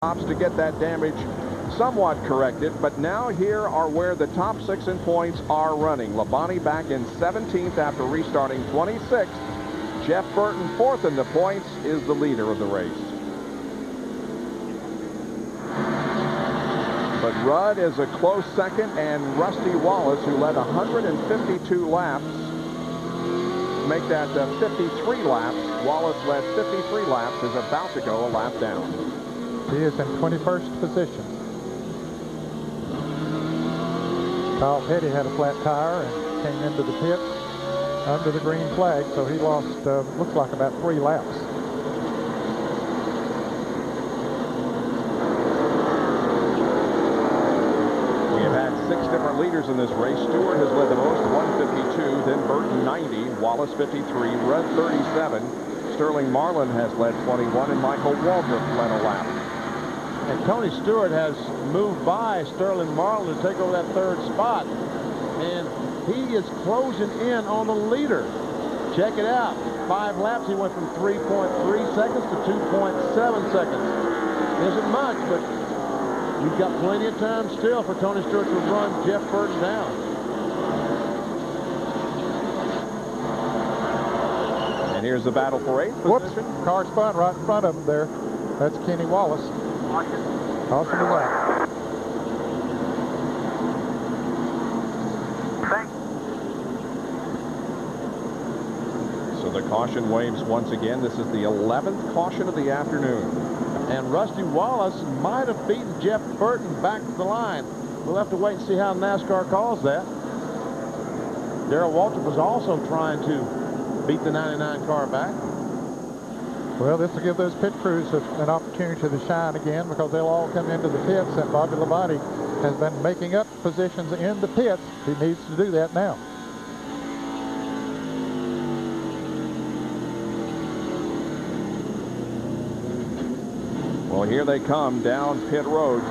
stops to get that damage somewhat corrected, but now here are where the top 6 in points are running. Labonte back in 17th after restarting 26th. Jeff Burton 4th in the points is the leader of the race. But Rudd is a close second, and Rusty Wallace, who led 152 laps, make that 53 laps. Wallace led 53 laps, is about to go a lap down. He is in 21st position. Kyle Petty had a flat tire and came into the pit under the green flag, so he lost, looks like about 3 laps. We have had 6 different leaders in this race. Stewart has led the most, 152, then Burton 90, Wallace 53, Rudd 37, Sterling Marlin has led 21, and Michael Waltrip led a lap. And Tony Stewart has moved by Sterling Marlin to take over that 3rd spot. And he is closing in on the leader. Check it out. 5 laps, he went from 3.3 seconds to 2.7 seconds. Isn't much, but you've got plenty of time still for Tony Stewart to run Jeff Burton down. And here's the battle for 8th position. Whoops, car spun right in front of him there. That's Kenny Wallace. Caution to that. So the caution waves once again. This is the 11th caution of the afternoon. And Rusty Wallace might have beaten Jeff Burton back to the line. We'll have to wait and see how NASCAR calls that. Darrell Waltrip was also trying to beat the 99 car back. Well, this will give those pit crews an opportunity to shine again, because they'll all come into the pits, and Bobby Labonte has been making up positions in the pits. He needs to do that now. Well, here they come down pit road.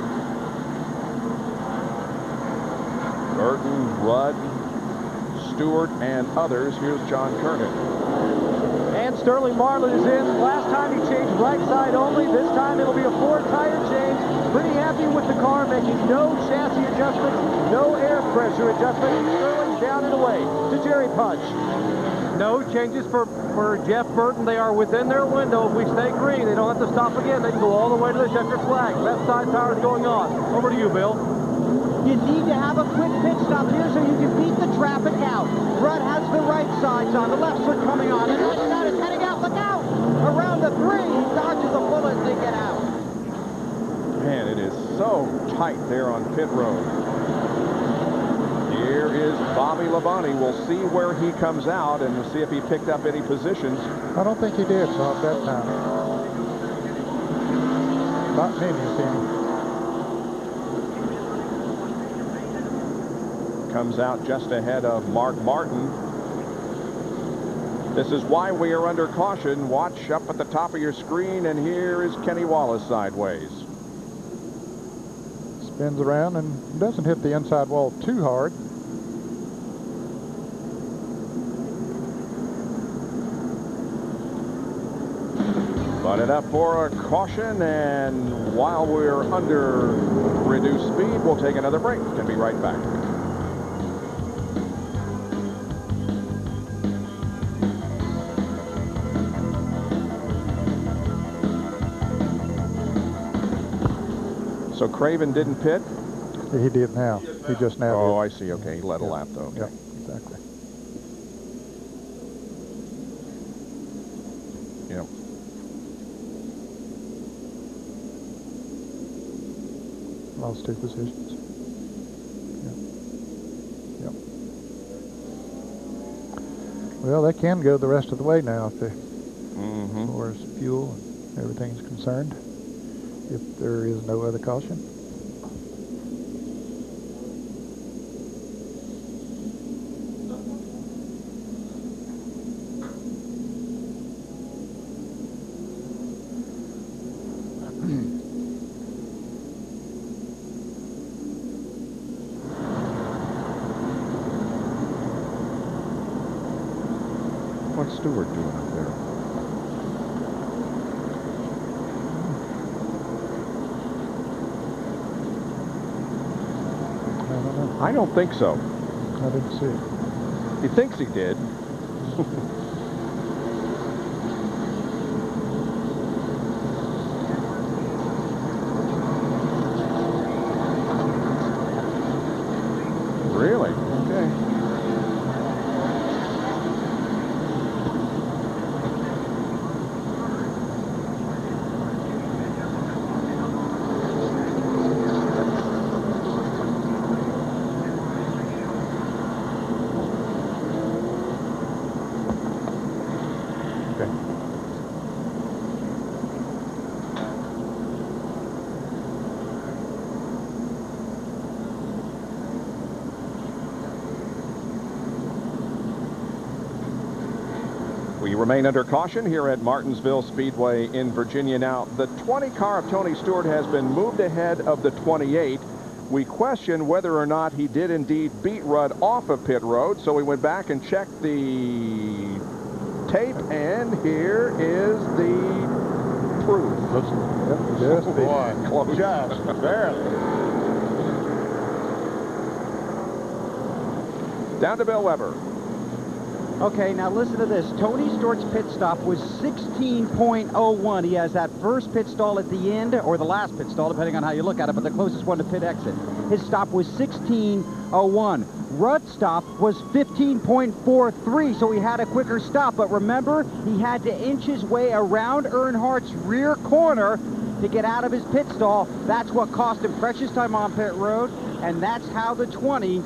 Burton, Rudd, Stewart, and others. Here's John Kernan. And Sterling Marlin is in. Last time he changed right side only. This time it'll be a 4-tire change. Pretty happy with the car, making no chassis adjustments, no air pressure adjustment. Sterling down and away to Jerry Punch. No changes for Jeff Burton. They are within their window. If we stay green, they don't have to stop again. They can go all the way to the checkered flag. Left side tire is going on. Over to you, Bill. You need to have a quick pit stop here so you can beat the traffic out. Rudd has the right sides on. The lefts are coming on. And that is heading out. Look out! Around the 3. He dodges a bullet to get out. Man, it is so tight there on pit road. Here is Bobby Labonte. We'll see where he comes out, and we'll see if he picked up any positions. I don't think he did, Bob, that time. Not many, if any. Comes out just ahead of Mark Martin. This is why we are under caution. Watch up at the top of your screen, and here is Kenny Wallace sideways. Spins around and doesn't hit the inside wall too hard. Butted up for a caution, and while we're under reduced speed, we'll take another break and be right back. So Craven didn't pit? He did now. He just now Oh, did. I see. Okay, he led a lap, though. Okay. Yep, exactly. Yep. Lost 2 positions. Yep. Yep. Well, they can go the rest of the way now if they, as far as fuel and everything is concerned, if there is no other caution. What's Stewart doing up there? I don't think so. I didn't see it. He thinks he did. Really? Okay. We remain under caution here at Martinsville Speedway in Virginia. Now, the 20 car of Tony Stewart has been moved ahead of the 28. We question whether or not he did indeed beat Rudd off of pit road, so we went back and checked the tape, and here is the proof. Just Boy, Close. just barely. Down to Bill Weber. Okay, now listen to this. Tony Stewart's pit stop was 16.01. He has that first pit stall at the end, or the last pit stall, depending on how you look at it, but the closest one to pit exit. His stop was 16.01. Rudd's stop was 15.43, so he had a quicker stop. But remember, he had to inch his way around Earnhardt's rear corner to get out of his pit stall. That's what cost him precious time on pit road, and that's how the 20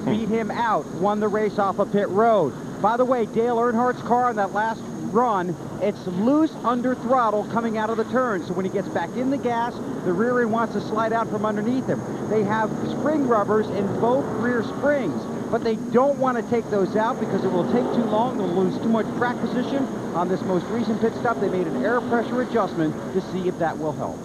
beat him out, won the race off of pit road. By the way, Dale Earnhardt's car on that last run, it's loose under throttle coming out of the turn. So when he gets back in the gas, the rear end wants to slide out from underneath him. They have spring rubbers in both rear springs, but they don't want to take those out because it will take too long. They'll lose too much track position. On this most recent pit stop, they made an air pressure adjustment to see if that will help.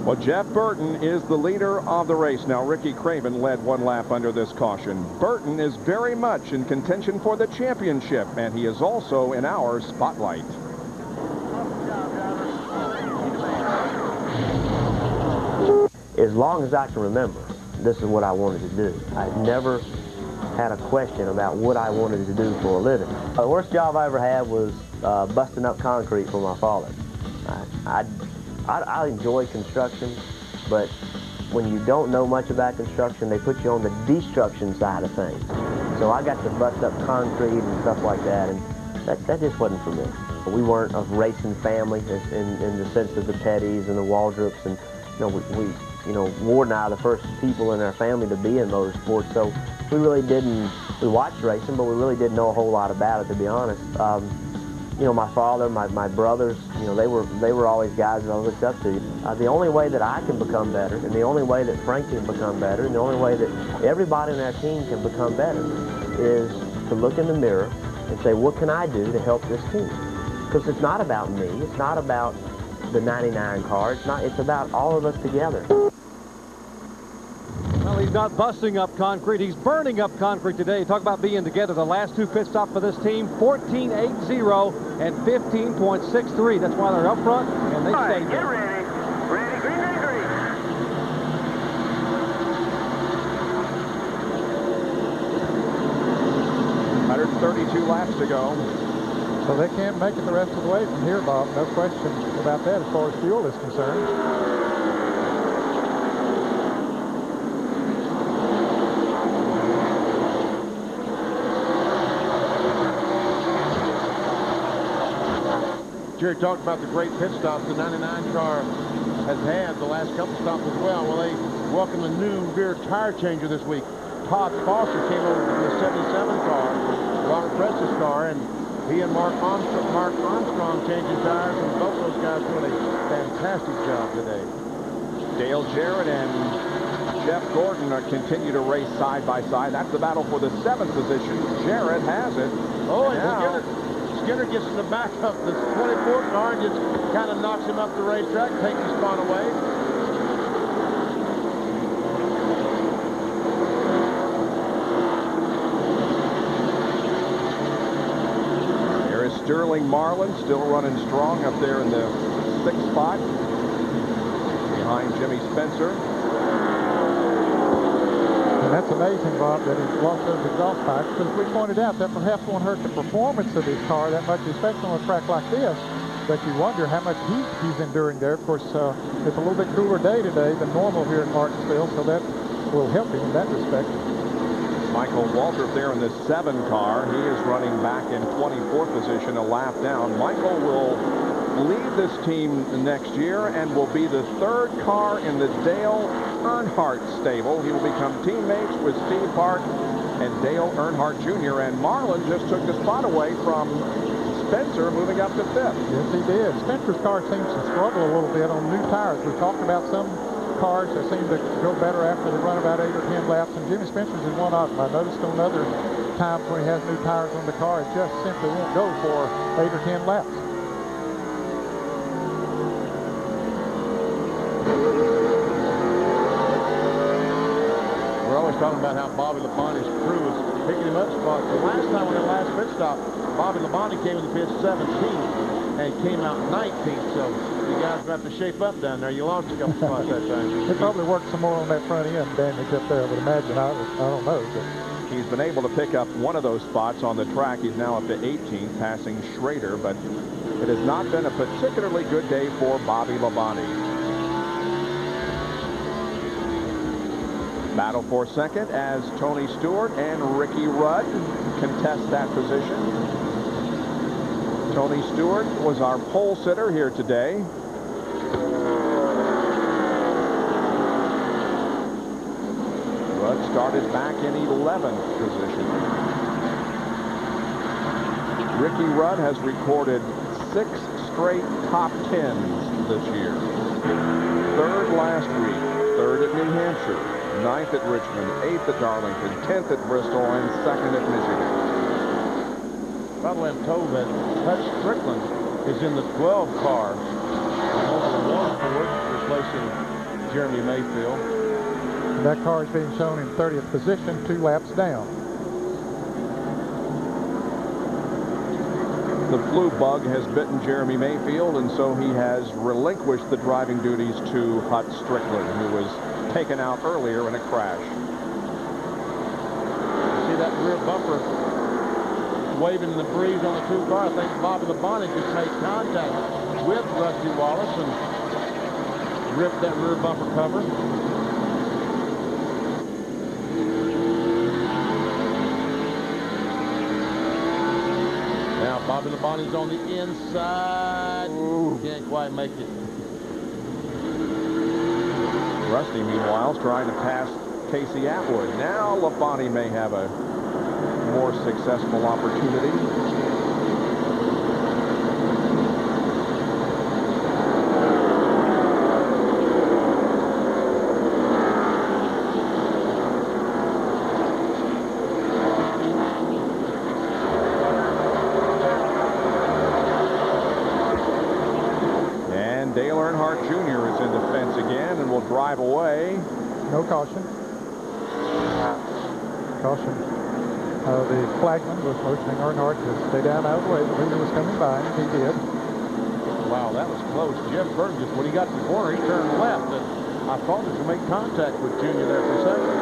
Well, Jeff Burton is the leader of the race. Now, Ricky Craven led one lap under this caution. Burton is very much in contention for the championship, and he is also in our spotlight. As long as I can remember, this is what I wanted to do. I never had a question about what I wanted to do for a living. The worst job I ever had was busting up concrete for my father. I enjoy construction, but when you don't know much about construction, they put you on the destruction side of things. So I got to bust up concrete and stuff like that, and that just wasn't for me. We weren't a racing family in the sense of the Pettys and the Waldrops, and Ward and I are the first people in our family to be in motorsports, so we really didn't. We watched racing, but we really didn't know a whole lot about it, to be honest. My father, my brothers, they were always guys that I looked up to. The only way that I can become better, and the only way that Frank can become better, and the only way that everybody in our team can become better is to look in the mirror and say, what can I do to help this team? Because it's not about me. It's not about the 99 car. It's about all of us together. Well, he's not busting up concrete. He's burning up concrete today. Talk about being together. The last two pit stops for this team, 14.80 and 15.63. That's why they're up front, and they stay there. Get ready. Ready, green, green, green. 132 laps to go. So they can't make it the rest of the way from here, Bob. No question about that as far as fuel is concerned. Jerry talked about the great pit stops the 99 car has had the last couple stops as well. Well, they welcomed a new rear tire changer this week. Todd Foster came over from the 77 car, Robert Press's car, and he and Mark Armstrong changed the tires, and both those guys doing a fantastic job today. Dale Jarrett and Jeff Gordon continue to race side by side. That's the battle for the 7th position. Jarrett has it. Oh, and Skinner gets in the back of the 24 car and just kind of knocks him up the racetrack, takes his spot away. There is Sterling Marlin still running strong up there in the 6th spot behind Jimmy Spencer. And that's amazing, Bob, that he's lost those exhaust pipes, because we pointed out that perhaps won't hurt the performance of his car that much, especially on a track like this. But you wonder how much heat he's enduring there. Of course, it's a little bit cooler day today than normal here in Martinsville, so that will help him in that respect. Michael Waltrip there in the 7 car. He is running back in 24th position, a lap down. Michael will lead this team next year and will be the 3rd car in the Dale Earnhardt stable. He will become teammates with Steve Park and Dale Earnhardt Jr. And Marlin just took the spot away from Spencer, moving up to 5th. Yes, he did. Spencer's car seems to struggle a little bit on new tires. We talked about some cars that seem to go better after they run about 8 or 10 laps, and Jimmy Spencer's is one of them. I noticed on other times when he has new tires on the car, it just simply won't go for 8 or 10 laps. We're always talking about how Bobby Labonte's crew is picking him up spots. The last time on that last pit stop, Bobby Labonte came in the pit 17th and came out 19th. So you guys have to shape up down there. You lost a couple spots that time. They probably worked some more on that front end damage up there, I would imagine. I don't know. But He's been able to pick up one of those spots on the track. He's now up to 18th, passing Schrader, but it has not been a particularly good day for Bobby Labonte. Battle for second as Tony Stewart and Ricky Rudd contest that position. Tony Stewart was our pole sitter here today. Rudd started back in 11th position. Ricky Rudd has recorded 6 straight top 10s this year. 3rd last week, 3rd at New Hampshire, 9th at Richmond, 8th at Darlington, 10th at Bristol, and 2nd at Michigan. Probably have told that Hutch Strickland is in the 12 car over one Ford, replacing Jeremy Mayfield. And that car is being shown in 30th position, 2 laps down. The flu bug has bitten Jeremy Mayfield, and so he has relinquished the driving duties to Hutch Strickland, who was taken out earlier in a crash. See that rear bumper waving in the breeze on the 2 car. I think Bobby Labonte just made contact with Rusty Wallace and ripped that rear bumper cover. Now Bobby Labonte's on the inside. Ooh. Can't quite make it. Rusty, meanwhile, is trying to pass Casey Atwood. Now Labonte may have a more successful opportunity. And Dale Earnhardt Jr. is in the fence again and will drive away. No caution. Caution. The flagman was motioning Earnhardt to stay down out of the way. The leader was coming by, and he did. Wow, that was close. Jeff Burton, just when he got to the corner, he turned left, and I thought he was going to make contact with Junior there for a second.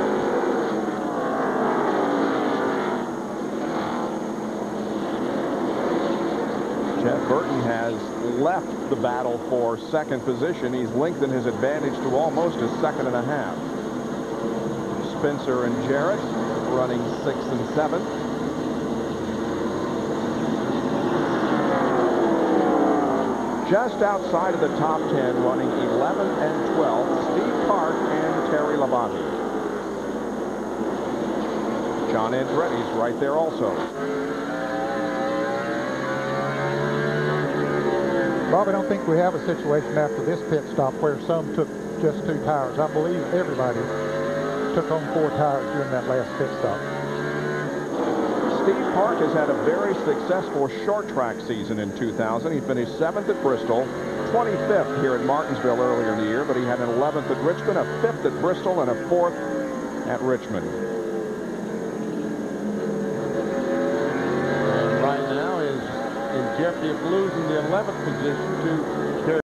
Jeff Burton has left the battle for second position. He's lengthened his advantage to almost a second and a half. Spencer and Jarrett running 6th and 7th. Just outside of the top 10, running 11th and 12th, Steve Park and Terry Labonte. John Andretti's right there also. Bob, I don't think we have a situation after this pit stop where some took just 2 tires. I believe everybody took on 4 tires during that last pit stop. Steve Park has had a very successful short track season in 2000. He finished 7th at Bristol, 25th here at Martinsville earlier in the year, but he had an 11th at Richmond, a 5th at Bristol, and a 4th at Richmond. And right now is in jeopardy of losing the 11th position to